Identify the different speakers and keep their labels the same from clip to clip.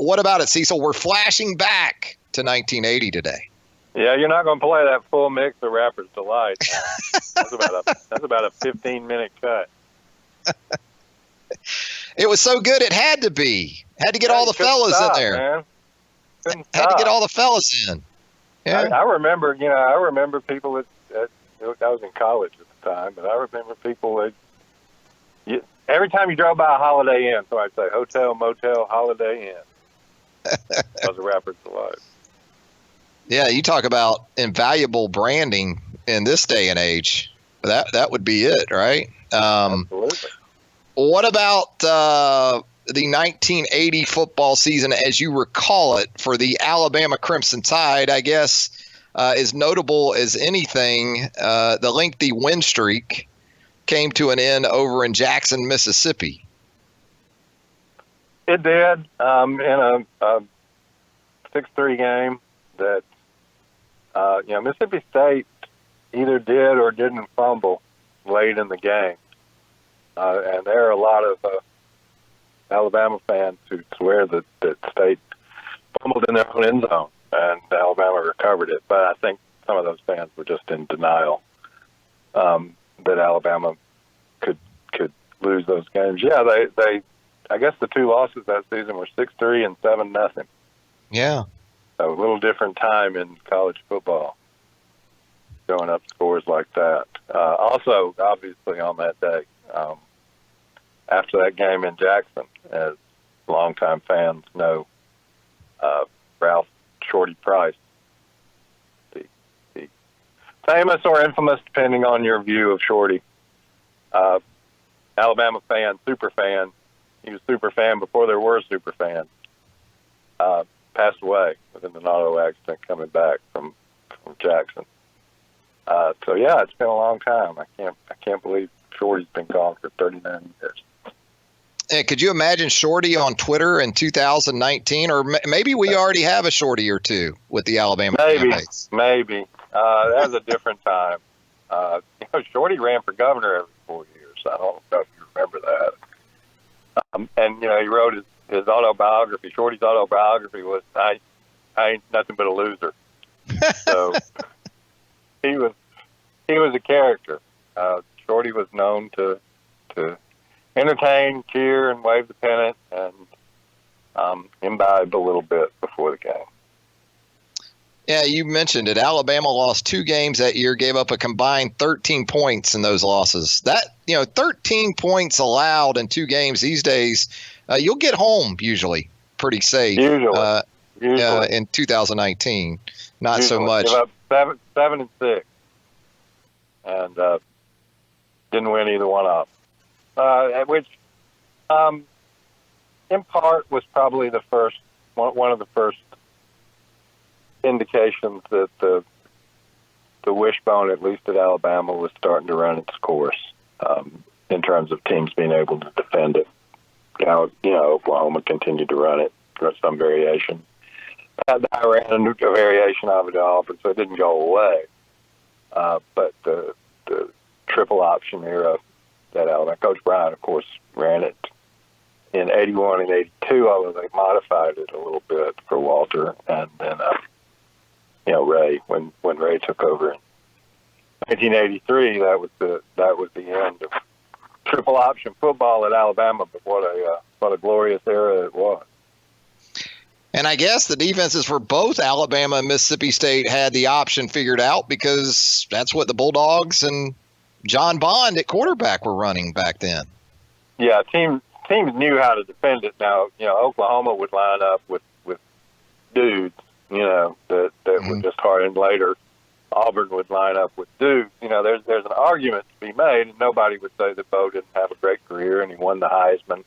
Speaker 1: what about it, Cecil? We're flashing back to 1980 today.
Speaker 2: Yeah, you're not going to play that full mix of Rapper's Delight. That's about a 15-minute cut.
Speaker 1: It was so good, it had to be. Had to get all the fellas in there.
Speaker 2: Man.
Speaker 1: Had to get all the fellas in. Yeah.
Speaker 2: I remember people I was in college at the time, but I remember people every time you drove by a Holiday Inn, so I'd say hotel, motel, Holiday Inn. That was a Rapper's Delight.
Speaker 1: Yeah, you talk about invaluable branding in this day and age. That would be it, right?
Speaker 2: Absolutely.
Speaker 1: What about the 1980 football season, as you recall it, for the Alabama Crimson Tide? I guess as notable as anything, the lengthy win streak came to an end over in Jackson, Mississippi.
Speaker 2: It did, in a 6-3 game that Mississippi State either did or didn't fumble late in the game. And there are a lot of Alabama fans who swear that State fumbled in their own end zone and Alabama recovered it. But I think some of those fans were just in denial that Alabama could lose those games. Yeah, they I guess the two losses that season were 6-3 and 7-0.
Speaker 1: Yeah.
Speaker 2: A little different time in college football, going up scores like that. Also, obviously, on that day, after that game in Jackson, as longtime fans know, Ralph Shorty Price, the famous or infamous, depending on your view of Shorty, Alabama fan, super fan. He was super fan before there were super fans. Passed away within an auto accident coming back from Jackson. So yeah, it's been a long time. I can't believe Shorty's been gone for 39 years.
Speaker 1: And could you imagine Shorty on Twitter in 2019, or maybe we already have a Shorty or two with the Alabama fan base?
Speaker 2: Maybe. That was a different time. Shorty ran for governor every 4 years. I don't know if you remember that. And he wrote his autobiography. Shorty's autobiography was I ain't nothing but a loser. So he was a character. Shorty was known to entertain, cheer, and wave the pennant, and imbibe a little bit before the game.
Speaker 1: Yeah, you mentioned it. Alabama lost 2 games that year, gave up a combined 13 points in those losses. 13 points allowed in 2 games these days, you'll get home usually pretty safe.
Speaker 2: Usually.
Speaker 1: In 2019, not so much.
Speaker 2: Give up 7 and 6, and didn't win either one of them. Which, in part, was probably one of the first indications that the wishbone, at least at Alabama, was starting to run its course in terms of teams being able to defend it. Now, Oklahoma continued to run it for some variation. I ran a variation of it often, so it didn't go away. But the triple option era that Alabama, Coach Bryant, of course, ran it in 81 and 82, although they modified it a little bit for Walter, and then Ray, when Ray took over in 1983, that was the end of triple option football at Alabama. But what a glorious era it was.
Speaker 1: And I guess the defenses for both Alabama and Mississippi State had the option figured out, because that's what the Bulldogs and John Bond at quarterback were running back then.
Speaker 2: Yeah, teams knew how to defend it. Now, Oklahoma would line up with dudes, that were just hard, and later Auburn would line up with dudes. There's an argument to be made, and nobody would say that Bo didn't have a great career and he won the Heisman.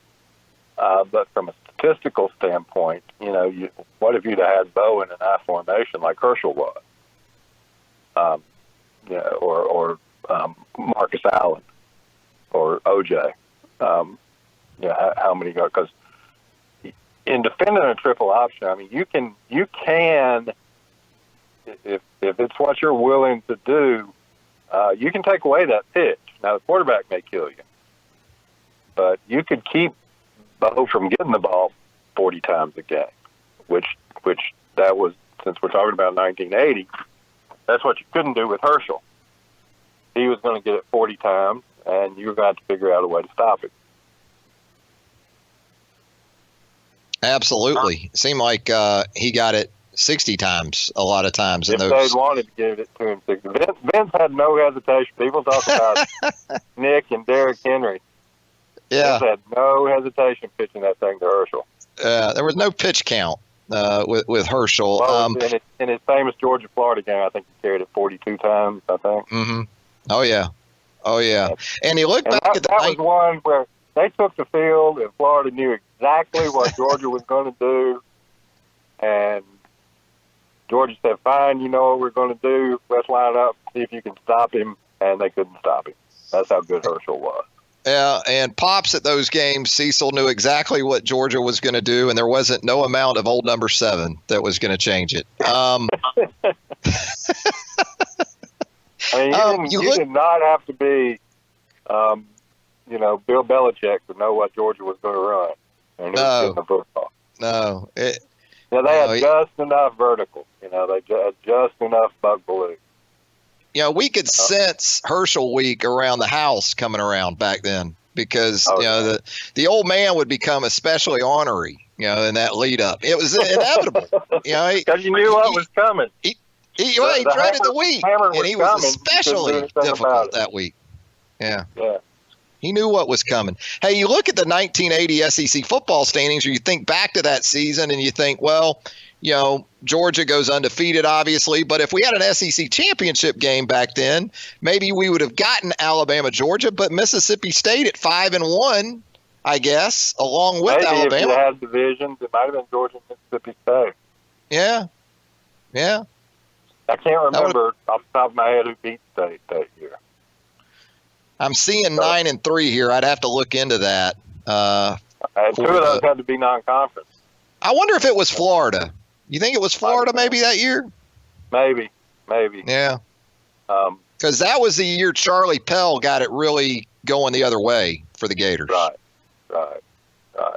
Speaker 2: But from a statistical standpoint, what if you'd have had Bo in an I formation like Herschel was, or Marcus Allen or OJ? How many go? Because in defending a triple option, I mean, you can if it's what you're willing to do, you can take away that pitch. Now the quarterback may kill you, but you could keep Bo from getting the ball 40 times a game. which that was, since we're talking about 1980, that's what you couldn't do with Herschel. He was going to get it 40 times, and you were going to have to figure out a way to stop it.
Speaker 1: Absolutely. It seemed like he got it 60 times a lot of times.
Speaker 2: If they'd wanted to give it to him 60. Vince had no hesitation. People talk about Nick and Derrick Henry.
Speaker 1: Yeah.
Speaker 2: Vince had no hesitation pitching that thing to Herschel.
Speaker 1: There was no pitch count with Herschel.
Speaker 2: Well, in his famous Georgia-Florida game, I think he carried it 42 times, I think.
Speaker 1: Mm-hmm. Oh, yeah. And you look back at
Speaker 2: that was one where they took the field, and Florida knew exactly what Georgia was going to do. And Georgia said, fine, you know what we're going to do. Let's line up, see if you can stop him. And they couldn't stop him. That's how good Herschel was.
Speaker 1: Yeah, and Pops at those games, Cecil knew exactly what Georgia was going to do, and there wasn't no amount of old number 7 that was going to change it.
Speaker 2: I mean, you did not have to be, Bill Belichick to know what Georgia was going to run. And it was getting a football.
Speaker 1: No.
Speaker 2: They had just enough vertical. They had just enough buck blue.
Speaker 1: We could sense Herschel week around the house coming around back then because, the old man would become especially ornery, in that lead up. It was inevitable.
Speaker 2: Because you knew what was coming.
Speaker 1: He dreaded the week, and he was especially difficult that week. Yeah. He knew what was coming. Hey, you look at the 1980 SEC football standings, or you think back to that season, and you think, well, Georgia goes undefeated, obviously, but if we had an SEC championship game back then, maybe we would have gotten Alabama, Georgia, but Mississippi State at 5-1, I guess, along with Alabama.
Speaker 2: If you had divisions, it might have been Georgia and Mississippi State.
Speaker 1: Yeah.
Speaker 2: I can't remember off the top of my head who beat State that year.
Speaker 1: I'm seeing 9-3 here. I'd have to look into that.
Speaker 2: And 2 of those had to be non-conference.
Speaker 1: I wonder if it was Florida. You think it was Florida maybe that year?
Speaker 2: Maybe.
Speaker 1: Yeah. Because that was the year Charlie Pell got it really going the other way for the Gators.
Speaker 2: Right.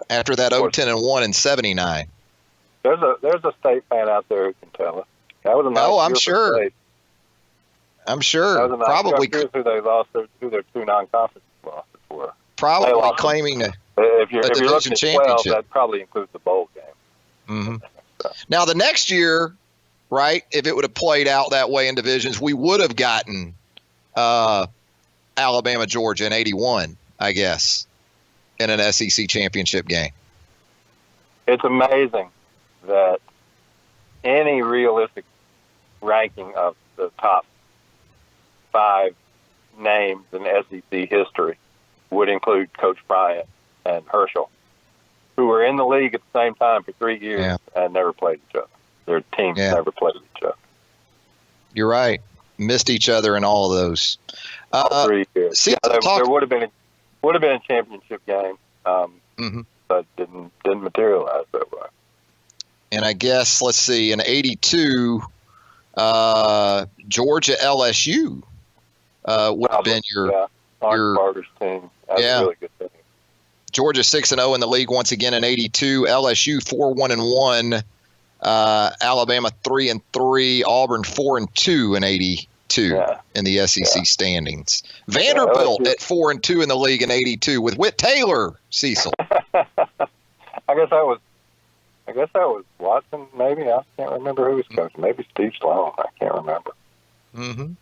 Speaker 1: After that 0-10-1 in 79.
Speaker 2: There's a State fan out there who can tell us. That was a nice
Speaker 1: I'm sure.
Speaker 2: State.
Speaker 1: I'm sure.
Speaker 2: That was a nice,
Speaker 1: probably
Speaker 2: who they lost, who their 2 non-conference losses were.
Speaker 1: Probably claiming
Speaker 2: if you're looking at 12, that probably includes the bowl game.
Speaker 1: Mm-hmm. Now, the next year, right, if it would have played out that way in divisions, we would have gotten Alabama, Georgia in 81, I guess, in an SEC championship game.
Speaker 2: It's amazing that any realistic ranking of the top 5 names in SEC history would include Coach Bryant and Herschel, who were in the league at the same time for 3 years and never played each other. Their teams never played each other.
Speaker 1: You're right. Missed each other in all of those.
Speaker 2: 3 years. There would have been a championship game, but didn't materialize that way.
Speaker 1: And I guess, let's see, in 82, Georgia LSU would have been your
Speaker 2: Carter's team. That's a really good team.
Speaker 1: Georgia 6-0 in the league once again in 82. LSU 4-1-1. Alabama 3-3. Auburn 4-2 in 82 in the SEC standings. Vanderbilt at 4-2 in the league in 82 with Whit Taylor. Cecil.
Speaker 2: I guess that was Watson. Maybe I can't remember who was coaching. Maybe Steve Sloan. I can't remember.
Speaker 1: Mm-hmm.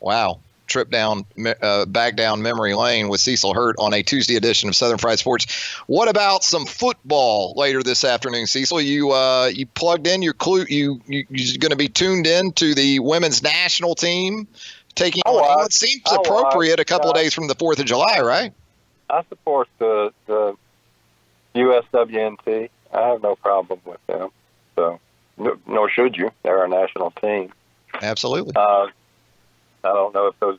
Speaker 1: Wow. Trip back down memory lane with Cecil Hurt on a Tuesday edition of Southern Fried Sports. What about some football later this afternoon, Cecil? You plugged in your clue. You're going to be tuned in to the women's national team taking on England. Seems appropriate a couple of days from the 4th of July, right?
Speaker 2: I support the USWNT. I have no problem with them. So, nor should you. They're our national team.
Speaker 1: Absolutely.
Speaker 2: I don't know if those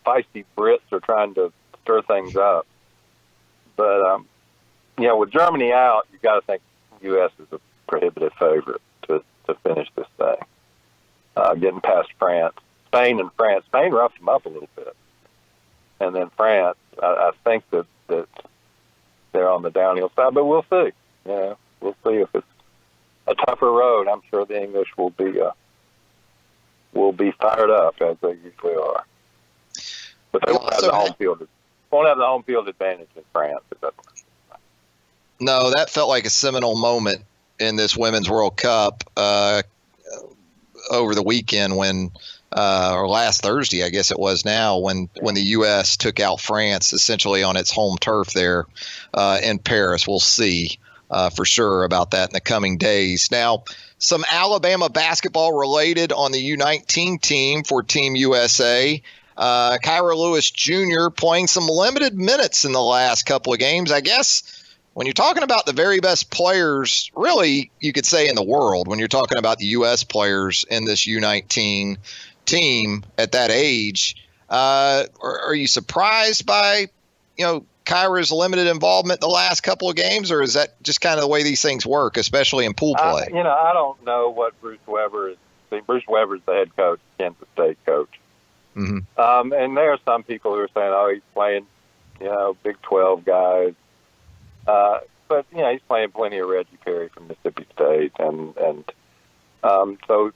Speaker 2: feisty Brits are trying to stir things up, but with Germany out, you got to think the U.S. is a prohibitive favorite to finish this thing. Getting past France, Spain roughed them up a little bit, and then France. I think that they're on the downhill side, but we'll see. We'll see if rougher road. I'm sure the English will be fired up as they usually are. But they won't have the home field advantage in France.
Speaker 1: No, that felt like a seminal moment in this Women's World Cup over the weekend when, or last Thursday, I guess it was now, when the U.S. took out France essentially on its home turf there in Paris. We'll see for sure about that in the coming days. Now, some Alabama basketball related on the U19 team for Team USA. Kyra Lewis Jr. playing some limited minutes in the last couple of games. I guess when you're talking about the very best players, really, you could say in the world, when you're talking about the U.S. players in this U19 team at that age, are you surprised by, Kyra's limited involvement the last couple of games, or is that just kind of the way these things work, especially in pool play?
Speaker 2: I don't know what Bruce Weber is. Bruce Weber's the head coach, Kansas State coach. Mm-hmm. And there are some people who are saying, he's playing, Big 12 guys. But, he's playing plenty of Reggie Perry from Mississippi State. And so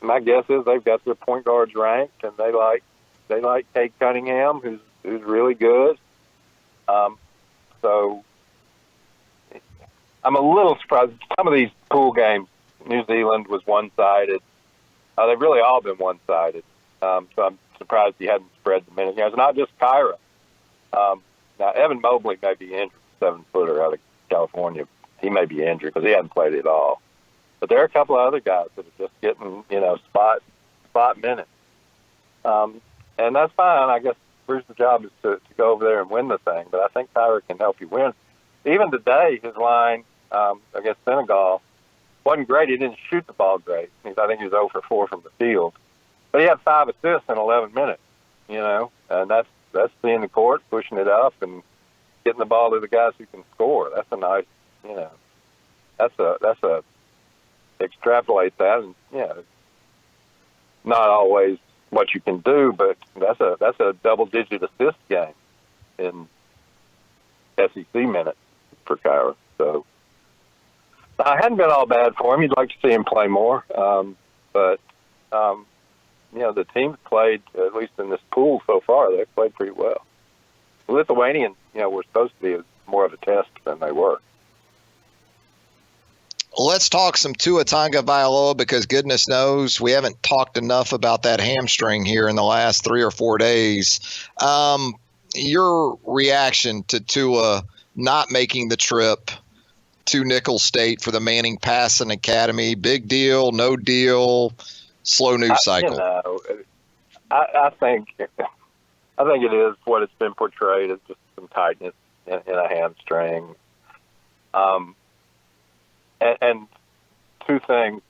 Speaker 2: my guess is they've got their point guards ranked, and they like Kate Cunningham, who's really good. So I'm a little surprised. Some of these pool games, New Zealand was one-sided. They've really all been one-sided. So I'm surprised he hadn't spread the minutes. It's not just Kyra. Now, Evan Mobley may be injured, 7-footer out of California. He may be injured because he hasn't played at all. But there are a couple of other guys that are just getting, spot minutes. And that's fine. I guess Bruce's job is to go over there and win the thing. But I think Kyra can help you win. Even today, his line against Senegal wasn't great. He didn't shoot the ball great. I think he was 0 for 4 from the field. But he had 5 assists in 11 minutes, and that's seeing the court, pushing it up, and getting the ball to the guys who can score. That's a nice, that's a extrapolate that, and not always what you can do, but that's a double-digit assist game in SEC minutes for Kyra. So I hadn't been all bad for him. You'd like to see him play more, but. The team's played, at least in this pool so far, they've played pretty well. The Lithuanians, were supposed to be more of a test than they were.
Speaker 1: Let's talk some Tua Tagovailoa, because goodness knows we haven't talked enough about that hamstring here in the last 3 or 4 days. Your reaction to Tua not making the trip to Nicholls State for the Manning Passing Academy? Big deal, no deal? Slow news cycle.
Speaker 2: I think it is what it's been portrayed as, just some tightness in a hamstring. And two things.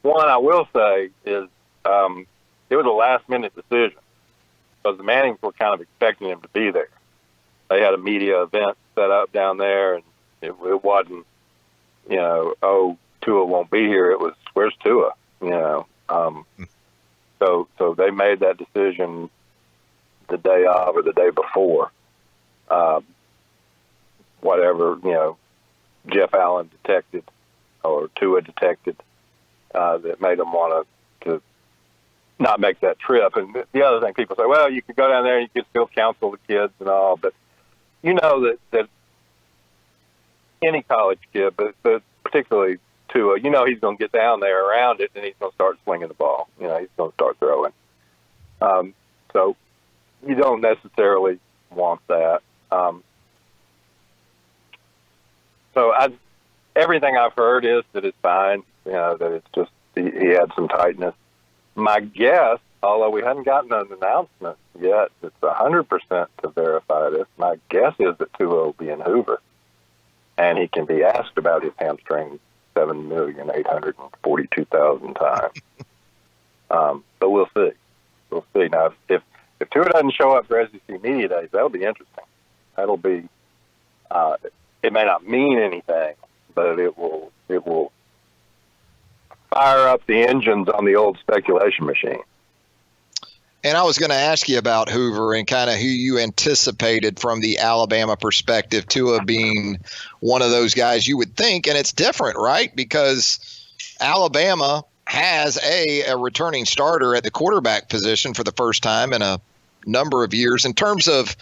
Speaker 2: One, I will say is it was a last-minute decision because the Mannings were kind of expecting him to be there. They had a media event set up down there, and it wasn't, Tua won't be here. It was, where's Tua? So they made that decision the day of or the day before. Whatever, Jeff Allen detected or Tua detected that made them want to not make that trip. And the other thing, people say, well, you could go down there and you could still counsel the kids and all, but that any college kid, but particularly Tua, he's going to get down there around it, and he's going to start swinging the ball. He's going to start throwing. So you don't necessarily want that. Everything I've heard is that it's fine, that it's just he had some tightness. My guess, although we hadn't gotten an announcement yet, it's 100% to verify this. My guess is that Tua will be in Hoover, and he can be asked about his hamstring 7,842,000 times. But we'll see. We'll see. Now, if Tua doesn't show up for SEC Media Days, that'll be interesting. That'll be. It may not mean anything, but it will fire up the engines on the old speculation machine.
Speaker 1: And I was going to ask you about Hoover and kind of who you anticipated from the Alabama perspective, Tua being one of those guys you would think. And it's different, right? Because Alabama has a returning starter at the quarterback position for the first time in a number of years in terms of,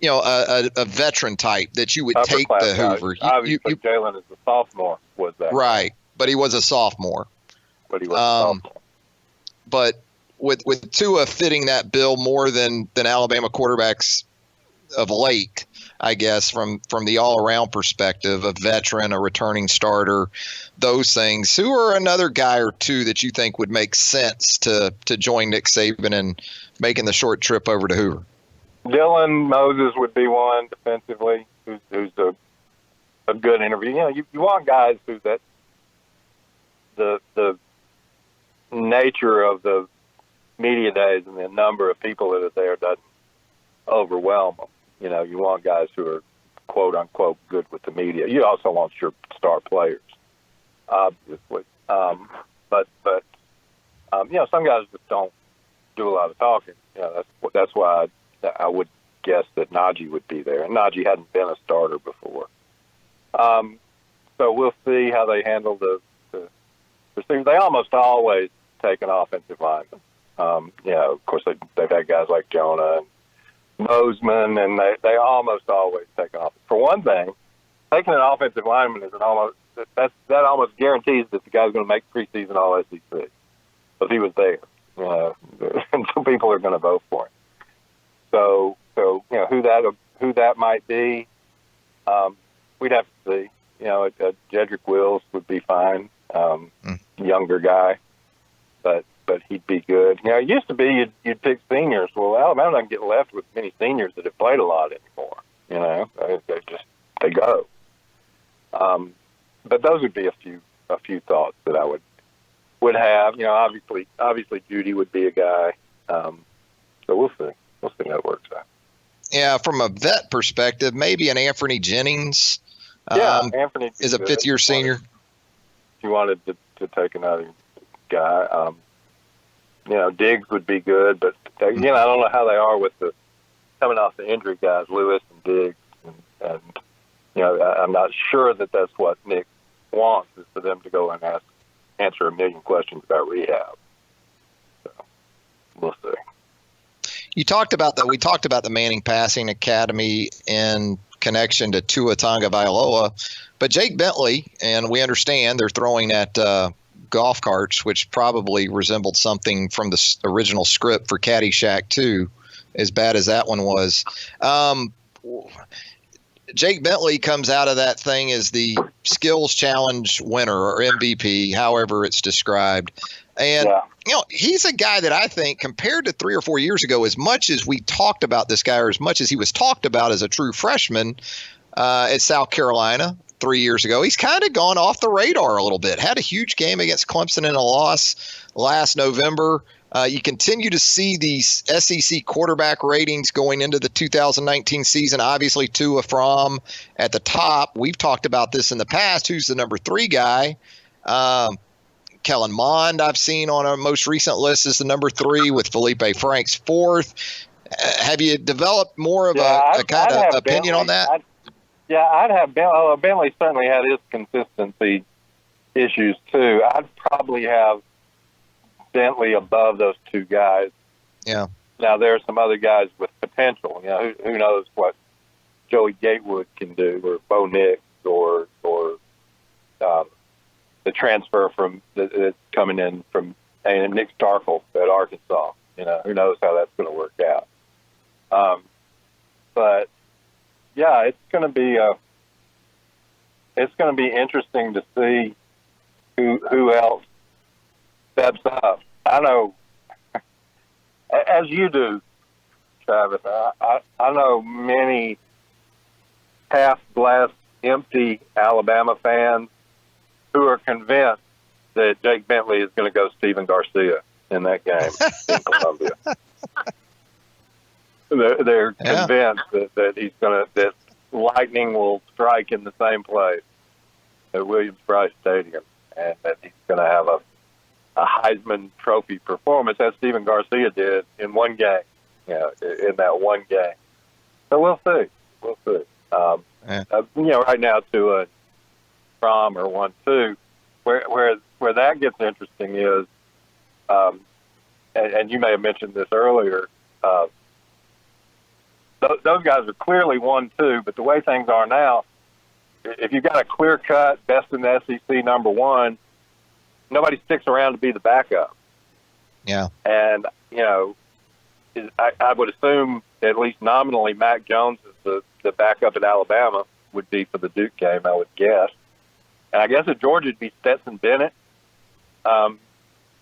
Speaker 1: a veteran type that you would
Speaker 2: Upper
Speaker 1: take
Speaker 2: class
Speaker 1: the
Speaker 2: guys.
Speaker 1: Hoover.
Speaker 2: Obviously, Jalen is a sophomore. Was that
Speaker 1: right? But he was a sophomore.
Speaker 2: But he was a sophomore.
Speaker 1: But with Tua fitting that bill more than Alabama quarterbacks of late, I guess, from the all-around perspective, a veteran, a returning starter, those things. Who are another guy or two that you think would make sense to join Nick Saban and making the short trip over to Hoover?
Speaker 2: Dylan Moses would be one defensively, who's a good interview. You want guys who that the nature of the media days and the number of people that are there doesn't overwhelm them. You want guys who are quote unquote good with the media. You also want your star players, obviously. But some guys just don't do a lot of talking. That's why I would guess that Najee would be there. And Najee hadn't been a starter before. So we'll see how they handle the receivers. They almost always take an offensive lineman. Of course, they've had guys like Jonah and Bozeman, and they almost always take an offensive. For one thing, taking an offensive lineman is that almost guarantees that the guy's going to make preseason All SEC. Because he was there. And so people are going to vote for him. So who that might be, we'd have to see. Jedrick Wills would be fine, younger guy, but he'd be good. It used to be you'd pick seniors. Well, Alabama doesn't get left with many seniors that have played a lot anymore. They go. But those would be a few thoughts that I would have. Obviously Judy would be a guy. So we'll see. We'll see how it works out.
Speaker 1: Yeah, from a vet perspective, maybe an Anthony Jennings.
Speaker 2: Anthony
Speaker 1: is a fifth-year senior.
Speaker 2: If you wanted to take another guy, Diggs would be good, but I don't know how they are with the coming off the injury guys, Lewis and Diggs, and I'm not sure that that's what Nick wants, is for them to go and answer a million questions about rehab. So we'll see.
Speaker 1: We talked about the Manning Passing Academy in connection to Tua Tagovailoa, but Jake Bentley, and we understand they're throwing at golf carts, which probably resembled something from the original script for Caddyshack 2, as bad as that one was. Jake Bentley comes out of that thing as the skills challenge winner or MVP, however it's described. And, he's a guy that I think, compared to 3 or 4 years ago, as much as we talked about this guy, or as much as he was talked about as a true freshman at South Carolina 3 years ago, he's kind of gone off the radar a little bit. Had a huge game against Clemson in a loss last November. You continue to see these SEC quarterback ratings going into the 2019 season. Obviously, Tua Fromm at the top. We've talked about this in the past. Who's the number 3 guy? Kellen Mond, I've seen on our most recent list, is the number 3, with Felipe Franks 4th. Have you developed more of a kind of opinion on that?
Speaker 2: I'd have Bentley. Although Bentley certainly had his consistency issues too. I'd probably have Bentley above those 2 guys.
Speaker 1: Yeah.
Speaker 2: Now there are some other guys with potential. Who knows what Joey Gatewood can do, or Bo Nix, or the transfer from that's coming in from Nick Starkel at Arkansas. Who knows how that's going to work out. But yeah, it's going to be interesting to see who else steps up. I know, as you do, Travis, I know many half-glass empty Alabama fans who are convinced that Jake Bentley is going to go Stephen Garcia in that game in Columbia. They're convinced that he's that lightning will strike in the same place at Williams-Brice Stadium, and that he's going to have a Heisman Trophy performance, as Stephen Garcia did in one game, in that one game. So we'll see. Right now to Fromm or 1-2, where that gets interesting is, and you may have mentioned this earlier, those guys are clearly 1-2, but the way things are now, if you've got a clear-cut best in the SEC number one, nobody sticks around to be the backup.
Speaker 1: Yeah.
Speaker 2: And, I would assume, at least nominally, Mac Jones is the backup at Alabama, would be for the Duke game, I would guess. And I guess at Georgia it'd be Stetson Bennett.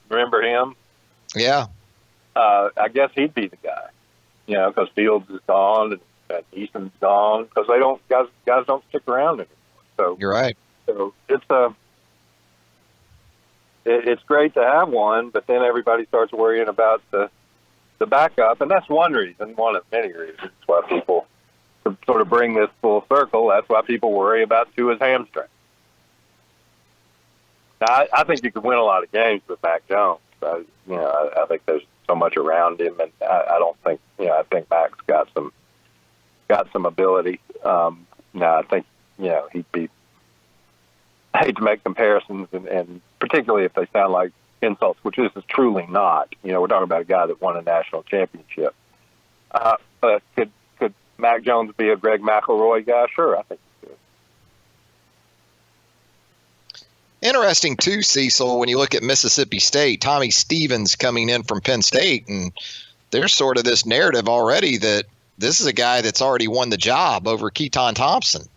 Speaker 2: Remember him?
Speaker 1: Yeah.
Speaker 2: I guess he'd be the guy, because Fields is gone and Easton's gone, because guys don't stick around anymore. So
Speaker 1: you're right.
Speaker 2: So it's great to have one, but then everybody starts worrying about the backup, and that's one of many reasons why people, to sort of bring this full circle, that's why people worry about Tua's hamstring. Now, I think you could win a lot of games with Mac Jones. I think there's so much around him, and I don't think, I think Mac's got some ability. Now, I think, he'd be, I hate to make comparisons, and particularly if they sound like insults, which this is truly not. We're talking about a guy that won a national championship. But could Mac Jones be a Greg McElroy guy? Sure, I think he could.
Speaker 1: Interesting, too, Cecil, when you look at Mississippi State, Tommy Stevens coming in from Penn State, and there's sort of this narrative already that this is a guy that's already won the job over Keaton Thompson,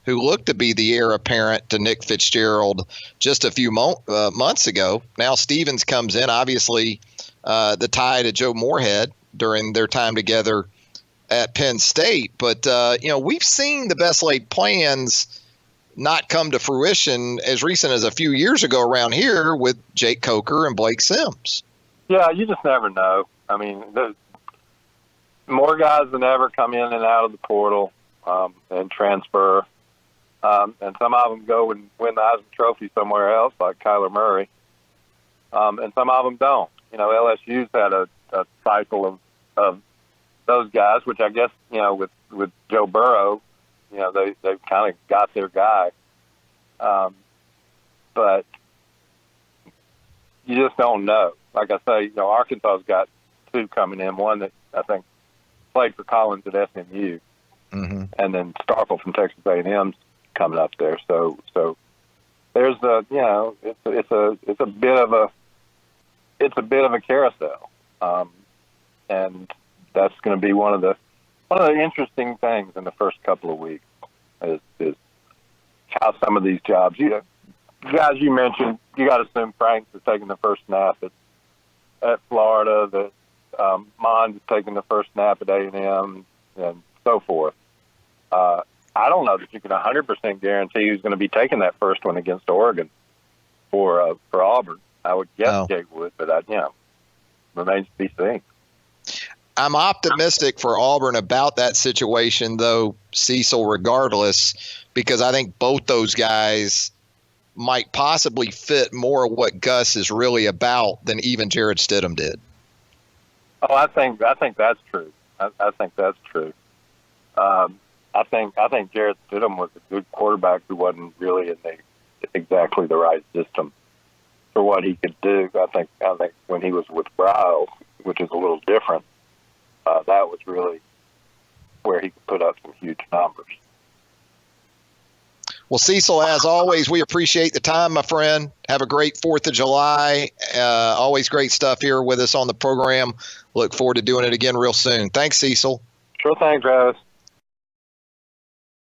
Speaker 1: who looked to be the heir apparent to Nick Fitzgerald just a few months ago. Now Stevens comes in, obviously the tie to Joe Moorhead during their time together at Penn State. But, we've seen the best laid plans not come to fruition as recent as a few years ago around here with Jake Coker and Blake Sims.
Speaker 2: Yeah, you just never know. I mean, more guys than ever come in and out of the portal and transfer. And some of them go and win the Heisman Trophy somewhere else, like Kyler Murray. And some of them don't. LSU's had a cycle of those guys, which I guess, with Joe Burrow, they've kind of got their guy. But you just don't know. Like I say, Arkansas's got two coming in, one that I think played for Collins at SMU, and then Starkville from Texas A&M's coming up there. So there's it's a bit of a carousel, and that's going to be one of the interesting things in the first couple of weeks is how some of these jobs, guys you mentioned, you got to assume Franks is taking the first snap at Florida, that Mond is taking the first snap at A&M, and so forth. I don't know that you can 100% guarantee who's going to be taking that first one against Oregon for Auburn. I would guess Jake would, but remains to be seen.
Speaker 1: I'm optimistic for Auburn about that situation, though, Cecil, regardless, because I think both those guys might possibly fit more what Gus is really about than even Jared Stidham did.
Speaker 2: Oh, I think that's true. I think that's true. I think Jared Stidham was a good quarterback who wasn't really in exactly the right system for what he could do. I think when he was with Briles, which is a little different, that was really where he could put up some huge numbers.
Speaker 1: Well, Cecil, as always, we appreciate the time, my friend. Have a great 4th of July. Always great stuff here with us on the program. Look forward to doing it again real soon. Thanks, Cecil.
Speaker 2: Sure thing, Travis.